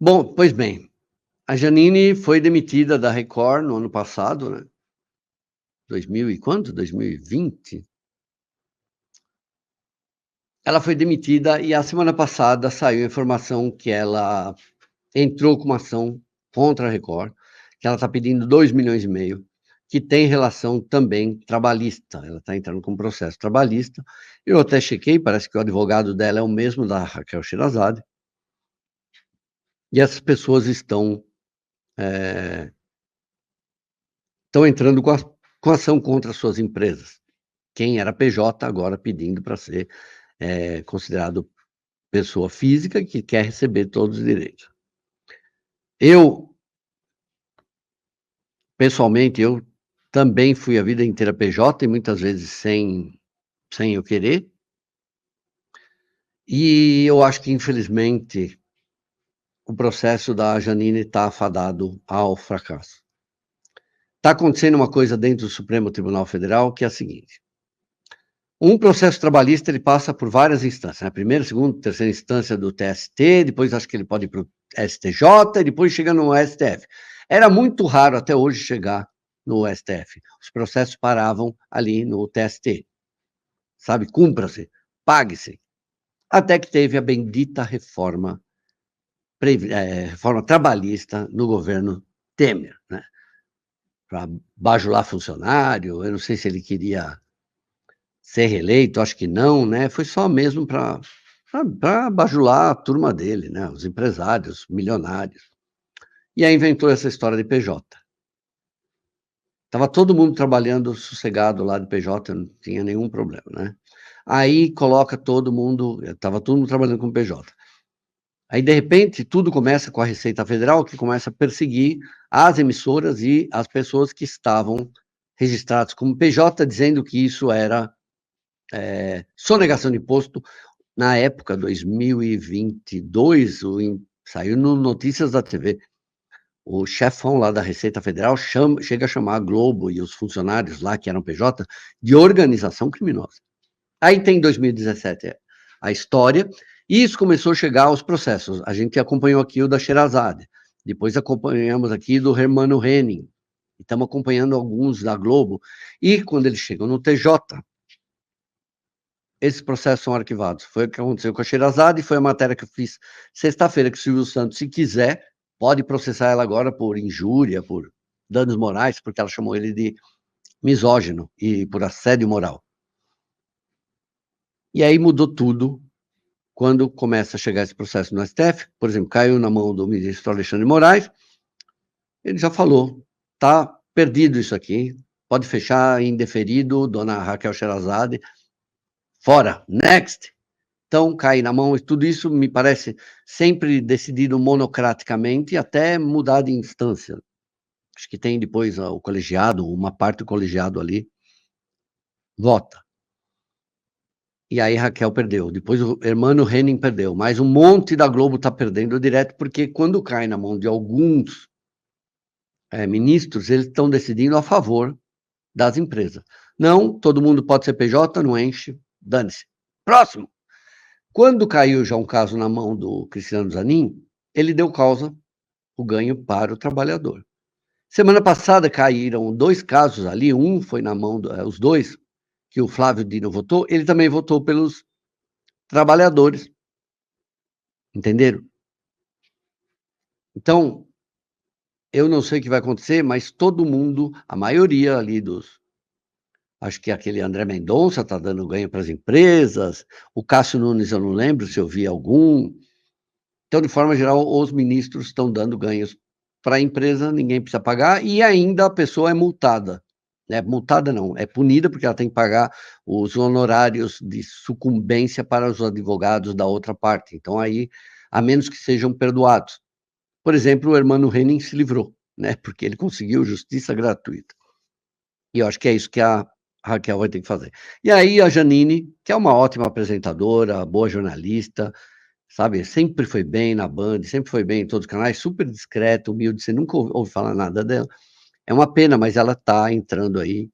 Bom, pois bem, a Janine foi demitida da Record no ano passado, né, 2000 e quanto? 2020? Ela foi demitida e a semana passada saiu a informação que ela entrou com uma ação contra a Record, que ela está pedindo 2,5 milhões, que tem relação também trabalhista. Ela está entrando com um processo trabalhista. Eu até chequei, parece que o advogado dela é o mesmo da Raquel Sherazade. E essas pessoas estão entrando com ação contra as suas empresas. Quem era PJ agora pedindo para ser considerado pessoa física que quer receber todos os direitos. Eu, pessoalmente, eu também fui a vida inteira PJ e muitas vezes sem eu querer. E eu acho que, infelizmente, o processo da Janine está afadado ao fracasso. Está acontecendo uma coisa dentro do Supremo Tribunal Federal que é a seguinte: um processo trabalhista ele passa por várias instâncias, né? Primeira, segunda, terceira instância do TST, depois acho que ele pode ir para o STJ, e depois chega no STF. Era muito raro até hoje chegar no STF. Os processos paravam ali no TST. Sabe? Cumpra-se, pague-se. Até que teve a bendita reforma trabalhista no governo Temer, né? Para bajular funcionário, eu não sei se ele queria ser reeleito, acho que não, né, foi só mesmo para bajular a turma dele, né, os empresários milionários. E aí inventou essa história de PJ. Estava todo mundo trabalhando sossegado lá de PJ, não tinha nenhum problema, né. Aí coloca todo mundo estava todo mundo trabalhando com PJ. Aí, de repente, tudo começa com a Receita Federal, que começa a perseguir as emissoras e as pessoas que estavam registradas como PJ, dizendo que isso era sonegação de imposto. Na época, 2022, saiu no Notícias da TV, o chefão lá da Receita Federal chega a chamar a Globo e os funcionários lá, que eram PJ, de organização criminosa. Aí tem 2017 a história, e isso começou a chegar aos processos. A gente acompanhou aqui o da Sherazade, depois acompanhamos aqui do Hermano Henning, e estamos acompanhando alguns da Globo, e quando eles chegam no TJ, esses processos são arquivados. Foi o que aconteceu com a Sherazade, foi a matéria que eu fiz sexta-feira, que o Silvio Santos, se quiser, pode processar ela agora por injúria, por danos morais, porque ela chamou ele de misógino e por assédio moral. E aí mudou tudo quando começa a chegar esse processo no STF. Por exemplo, caiu na mão do ministro Alexandre de Moraes, ele já falou, tá perdido isso aqui, pode fechar indeferido, dona Raquel Sherazade, fora, next. Então, cai na mão, e tudo isso me parece sempre decidido monocraticamente, até mudar de instância. Acho que tem depois o colegiado, uma parte do colegiado ali, vota. E aí Raquel perdeu, depois o Hermano Henning perdeu, mas um monte da Globo está perdendo direto, porque quando cai na mão de alguns ministros, eles estão decidindo a favor das empresas. Não, todo mundo pode ser PJ, não enche, dane-se. Próximo. Quando caiu já um caso na mão do Cristiano Zanin, ele deu causa, o ganho para o trabalhador. Semana passada caíram 2 casos ali, um foi na mão os 2, que o Flávio Dino votou, ele também votou pelos trabalhadores, entenderam? Então, eu não sei o que vai acontecer, mas todo mundo, a maioria ali acho que aquele André Mendonça está dando ganho para as empresas, o Cássio Nunes eu não lembro se eu vi algum. Então, de forma geral, os ministros estão dando ganhos para a empresa, ninguém precisa pagar, e ainda a pessoa é multada. Né? Multada não, é punida porque ela tem que pagar os honorários de sucumbência para os advogados da outra parte. Então, aí, a menos que sejam perdoados. Por exemplo, o Hermano Henning se livrou, né? Porque ele conseguiu justiça gratuita. E eu acho que é isso que a Raquel vai ter que fazer. E aí a Janine, que é uma ótima apresentadora, boa jornalista, sabe, sempre foi bem na Band, sempre foi bem em todos os canais, super discreta, humilde, você nunca ouve falar nada dela. É uma pena, mas ela está entrando aí